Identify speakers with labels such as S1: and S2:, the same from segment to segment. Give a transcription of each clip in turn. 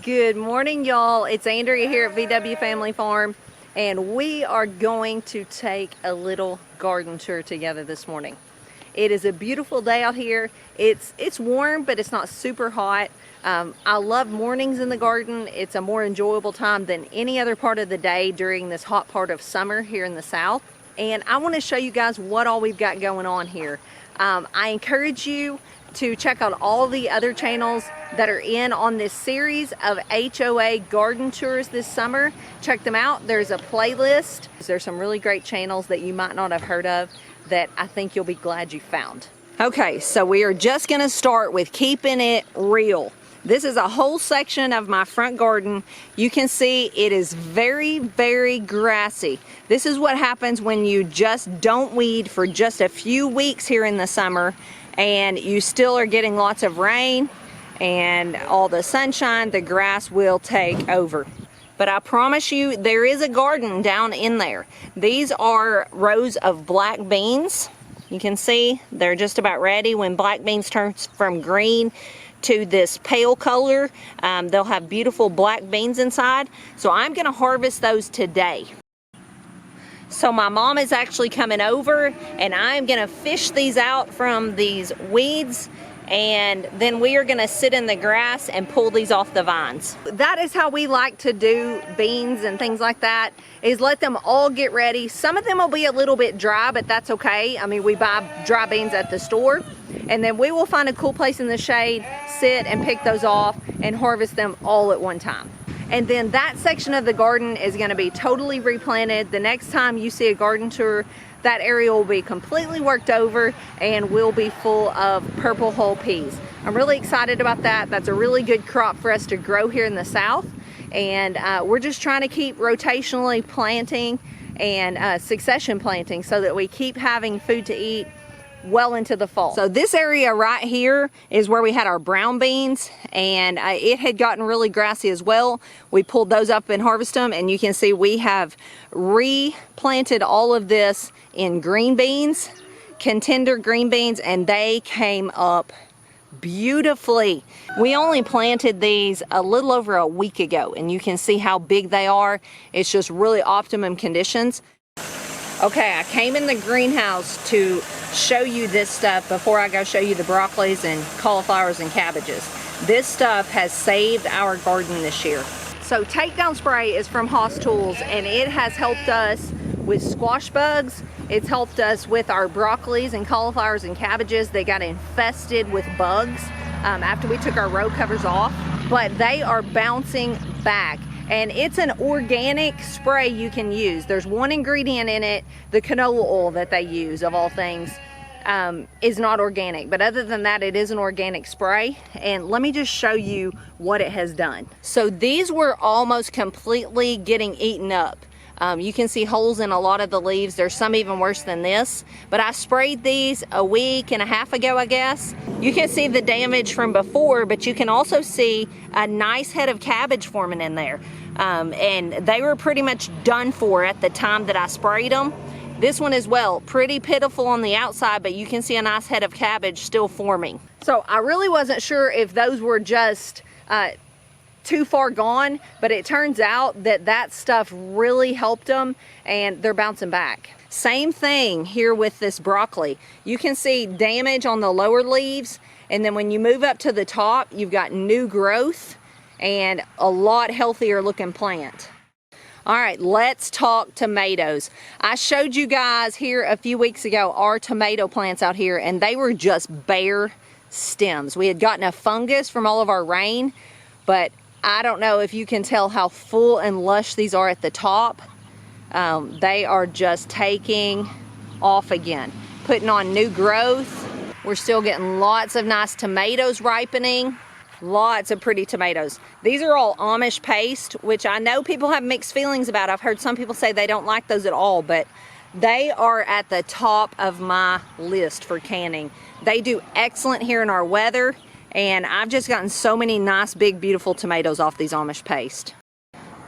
S1: Good morning, y'all. It's Andrea here at VW Family Farm, and we are going to take a little garden tour together this morning. It is a beautiful day out here. It's warm, but it's not super hot. I love mornings in the garden. It's a more enjoyable time than any other part of the day during this hot part of summer here in the South. And I want to show you guys what all we've got going on here. I encourage you to check out all the other channels that are in on this series of HOA garden tours this summer. Check them out. There's a playlist. There's some really great channels that you might not have heard of that I think you'll be glad you found. Okay, so we are just gonna start with keeping it real. This is a whole section of my front garden. You can see it is very, very grassy. This is what happens when you just don't weed for just a few weeks here in the summer and you still are getting lots of rain and all the sunshine. The grass will take over. But I promise you, there is a garden down in there. These are rows of black beans. You can see they're just about ready. When black beans turn from green to this pale color, they'll have beautiful black beans inside. So I'm gonna harvest those today. So my mom is actually coming over and I'm gonna fish these out from these weeds, and then we are gonna sit in the grass and pull these off the vines. That is how we like to do beans and things like that, is let them all get ready. Some of them will be a little bit dry, but that's okay. I mean, we buy dry beans at the store, and then we will find a cool place in the shade, sit and pick those off and harvest them all at one time. And then that section of the garden is gonna be totally replanted. The next time you see a garden tour, that area will be completely worked over and will be full of purple hull peas. I'm really excited about that. That's a really good crop for us to grow here in the South. And we're just trying to keep rotationally planting and succession planting so that we keep having food to eat well into the fall. So this area right here is where we had our brown beans, and it had gotten really grassy as well. We pulled those up and harvested them, and you can see we have replanted all of this in green beans, contender green beans, and they came up beautifully. We only planted these a little over a week ago, and you can see how big they are. It's just really optimum conditions. Okay, I came in the greenhouse to show you this stuff before I go show you the broccolis and cauliflowers and cabbages. This stuff has saved our garden this year. So Takedown Spray is from Haas Tools, and it has helped us with squash bugs. It's helped us with our broccolis and cauliflowers and cabbages. They got infested with bugs after we took our row covers off, but they are bouncing back. And it's an organic spray you can use. There's one ingredient in it, the canola oil that they use, of all things, is not organic. But other than that, it is an organic spray. And let me just show you what it has done. So these were almost completely getting eaten up. You can see holes in a lot of the leaves. There's some even worse than this. But I sprayed these a week and a half ago, I guess. You can see the damage from before, but you can also see a nice head of cabbage forming in there. And they were pretty much done for at the time that I sprayed them. This one as well, pretty pitiful on the outside, but you can see a nice head of cabbage still forming. So I really wasn't sure if those were just too far gone, but it turns out that that stuff really helped them and they're bouncing back. Same thing here with this broccoli. You can see damage on the lower leaves, and then when you move up to the top, you've got new growth and a lot healthier looking plant. All right, let's talk tomatoes. I showed you guys here a few weeks ago our tomato plants out here, and they were just bare stems. We had gotten a fungus from all of our rain, but I don't know if you can tell how full and lush these are at the top. They are just taking off again, putting on new growth. We're still getting lots of nice tomatoes ripening, lots of pretty tomatoes. These are all Amish paste, which I know people have mixed feelings about. I've heard some people say they don't like those at all, but they are at the top of my list for canning. They do excellent here in our weather. And I've just gotten so many nice, big, beautiful tomatoes off these Amish paste.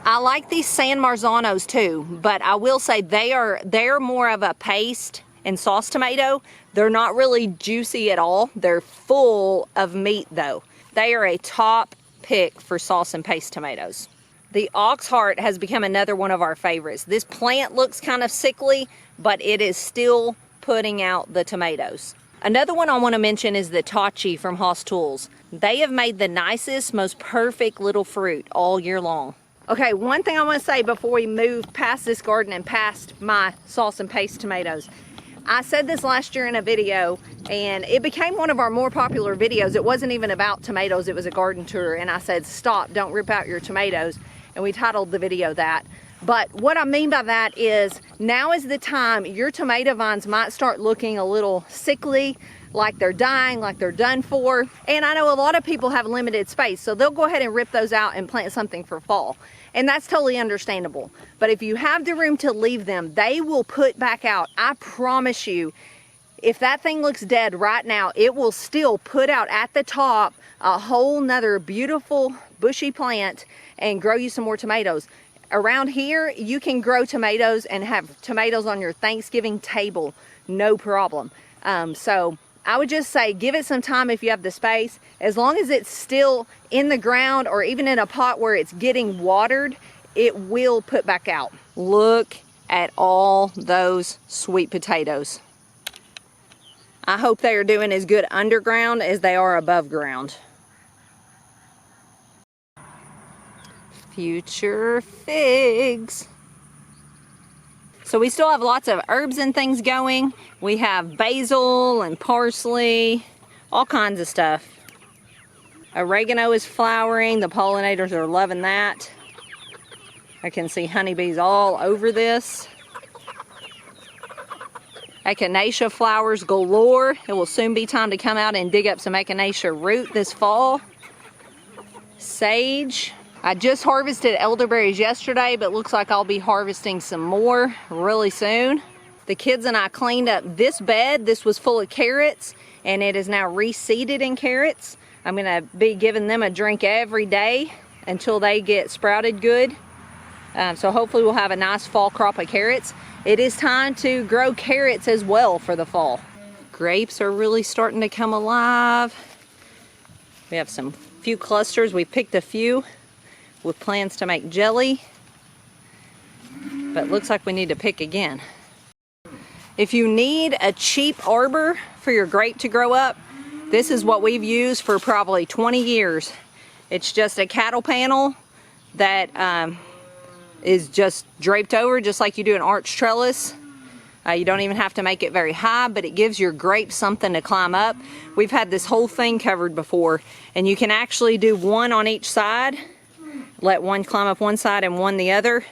S1: I like these San Marzanos too, but I will say they're more of a paste and sauce tomato. They're not really juicy at all. They're full of meat though. They are a top pick for sauce and paste tomatoes. The ox heart has become another one of our favorites. This plant looks kind of sickly, but it is still putting out the tomatoes. Another one I want to mention is the Tachi from Haas Tools. They have made the nicest, most perfect little fruit all year long. Okay, one thing I want to say before we move past this garden and past my sauce and paste tomatoes. I said this last year in a video, and it became one of our more popular videos. It wasn't even about tomatoes, it was a garden tour, and I said, stop, don't rip out your tomatoes. And we titled the video that. But what I mean by that is, now is the time your tomato vines might start looking a little sickly, like they're dying, like they're done for. And I know a lot of people have limited space, so they'll go ahead and rip those out and plant something for fall. And that's totally understandable. But if you have the room to leave them, they will put back out. I promise you, if that thing looks dead right now, it will still put out at the top a whole nother beautiful bushy plant and grow you some more tomatoes. Around here, you can grow tomatoes and have tomatoes on your Thanksgiving table, no problem. So I would just say give it some time if you have the space. As long as it's still in the ground or even in a pot where it's getting watered, it will put back out. Look at all those sweet potatoes. I hope they are doing as good underground as they are above ground. Future figs. So we still have lots of herbs and things going. We have basil and parsley, all kinds of stuff. Oregano is flowering. The pollinators are loving that. I can see honeybees all over this. Echinacea flowers galore. It will soon be time to come out and dig up some echinacea root this fall. Sage. I just harvested elderberries yesterday, but looks like I'll be harvesting some more really soon. The kids and I cleaned up this bed. This was full of carrots, and it is now reseeded in carrots. I'm gonna be giving them a drink every day until they get sprouted good. So hopefully we'll have a nice fall crop of carrots. It is time to grow carrots as well for the fall. Grapes are really starting to come alive. We have some few clusters. We picked a few with plans to make jelly, but looks like we need to pick again. If you need a cheap arbor for your grape to grow up, this is what we've used for probably 20 years. It's just a cattle panel that is just draped over just like you do an arch trellis. You don't even have to make it very high, but it gives your grapes something to climb up. We've had this whole thing covered before, and you can actually do one on each side. Let one climb up one side and one the other.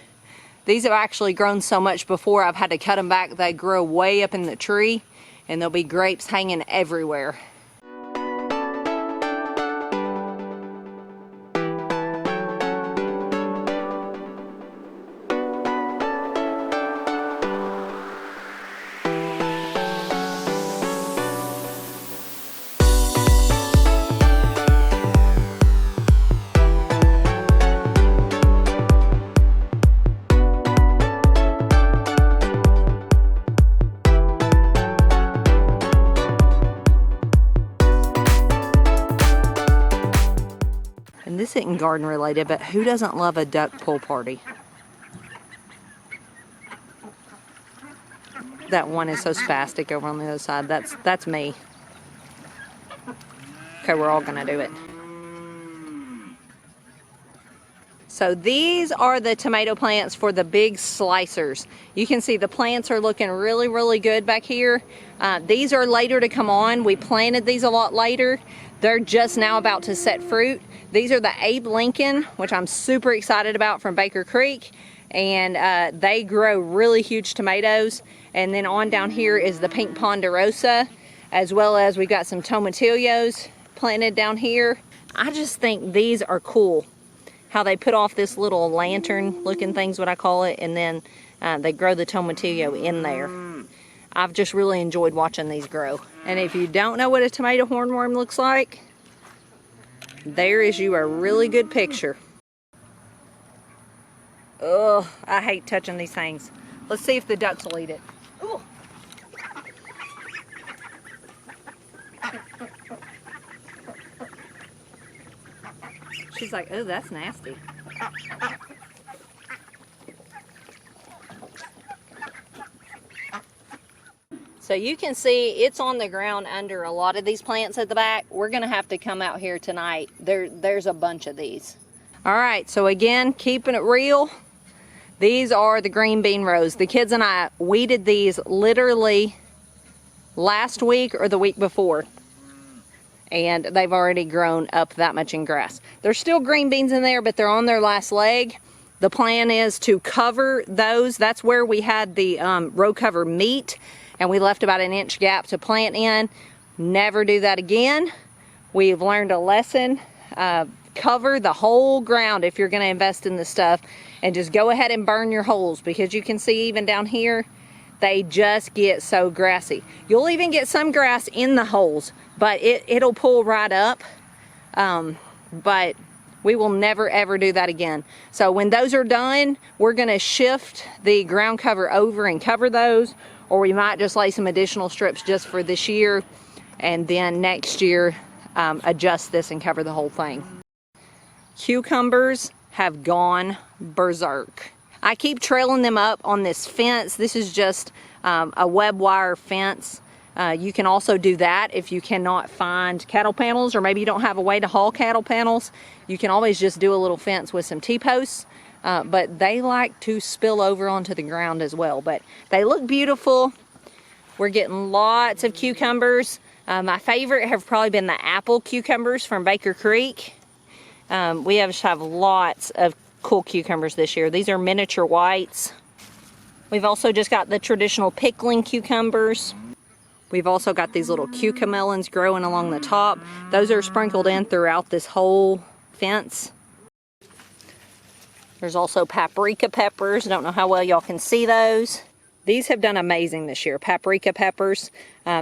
S1: These have actually grown so much before I've had to cut them back. They grow way up in the tree, and there'll be grapes hanging everywhere. This isn't garden related, but who doesn't love a duck pool party? That one is so spastic over on the other side. That's me. Okay, we're all gonna do it. So these are the tomato plants for the big slicers. You can see the plants are looking really, really good back here. These are later to come on. We planted these a lot later. They're just now about to set fruit. These are the Abe Lincoln, which I'm super excited about, from Baker Creek. And they grow really huge tomatoes. And then on down here is the pink Ponderosa, as well as we've got some Tomatillos planted down here. I just think these are cool. How they put off this little lantern looking thing's what I call it, and then they grow the tomatillo in there. I've just really enjoyed watching these grow. And if you don't know what a tomato hornworm looks like, there is you a really good picture. Ugh, I hate touching these things. Let's see if the ducks will eat it. Ooh. She's like, oh, that's nasty. So you can see it's on the ground under a lot of these plants at the back. We're gonna have to come out here tonight. There's a bunch of these. All right, so again, keeping it real. These are the green bean rows. The kids and I weeded these literally last week or the week before. And they've already grown up that much in grass. There's still green beans in there, but they're on their last leg. The plan is to cover those. That's where we had the row cover meet, and we left about an inch gap to plant in. Never do that again. We've learned a lesson. Cover the whole ground if you're gonna invest in this stuff, and just go ahead and burn your holes, because you can see even down here, they just get so grassy. You'll even get some grass in the holes, but it'll pull right up. But we will never ever do that again. So when those are done, we're gonna shift the ground cover over and cover those, or we might just lay some additional strips just for this year, and then next year adjust this and cover the whole thing. Cucumbers have gone berserk. I keep trailing them up on this fence. This is just a web wire fence. You can also do that if you cannot find cattle panels, or maybe you don't have a way to haul cattle panels. You can always just do a little fence with some T-posts, but they like to spill over onto the ground as well. But they look beautiful. We're getting lots of cucumbers. My favorite have probably been the apple cucumbers from Baker Creek. We have lots of cool cucumbers this year. These are miniature whites. We've also just got the traditional pickling cucumbers. We've also got these little cucamelons growing along the top. Those are sprinkled in throughout this whole fence. There's also paprika peppers. Don't know how well y'all can see those. These have done amazing this year, paprika peppers.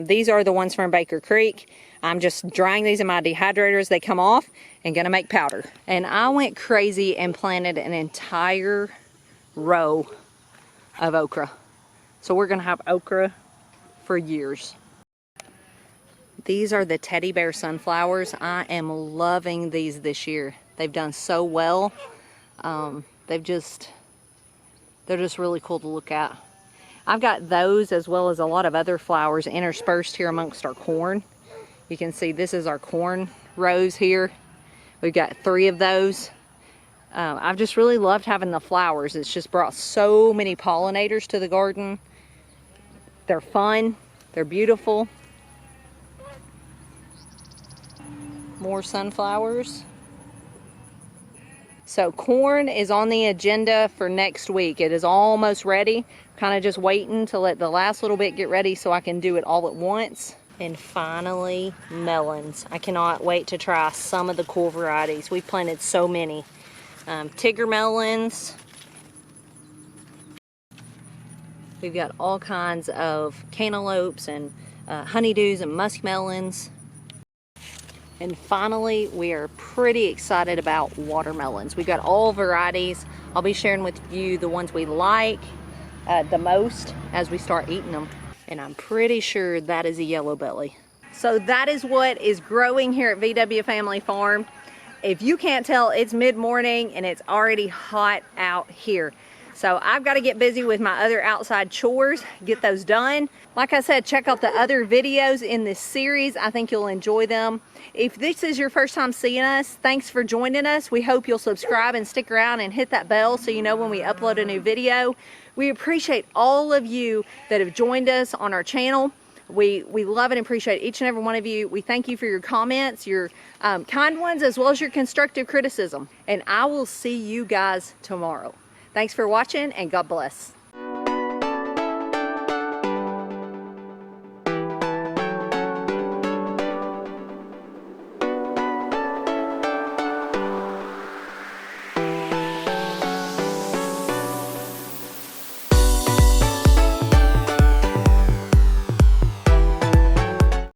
S1: These are the ones from Baker Creek. I'm just drying these in my dehydrator as they come off and gonna make powder. And I went crazy and planted an entire row of okra. So we're gonna have okra for years. These are the teddy bear sunflowers. I am loving these this year. They've done so well. They're just really cool to look at. I've got those as well as a lot of other flowers interspersed here amongst our corn. You can see this is our corn rows here. We've got 3 of those. I've just really loved having the flowers. It's just brought so many pollinators to the garden. They're fun. They're beautiful. More sunflowers. So corn is on the agenda for next week. It is almost ready. Kind of just waiting to let the last little bit get ready so I can do it all at once. And finally, melons. I cannot wait to try some of the cool varieties. We've planted so many. Tigger melons. We've got all kinds of cantaloupes and honeydews and muskmelons. And finally, we are pretty excited about watermelons. We've got all varieties. I'll be sharing with you the ones we like the most as we start eating them. And I'm pretty sure that is a yellow belly. So that is what is growing here at VW Family Farm. If you can't tell, it's mid-morning and it's already hot out here. So I've got to get busy with my other outside chores, get those done. Like I said, check out the other videos in this series. I think you'll enjoy them. If this is your first time seeing us, thanks for joining us. We hope you'll subscribe and stick around and hit that bell so you know when we upload a new video. We appreciate all of you that have joined us on our channel. We love and appreciate each and every one of you. We thank you for your comments, your kind ones, as well as your constructive criticism. And I will see you guys tomorrow. Thanks for watching, and God bless.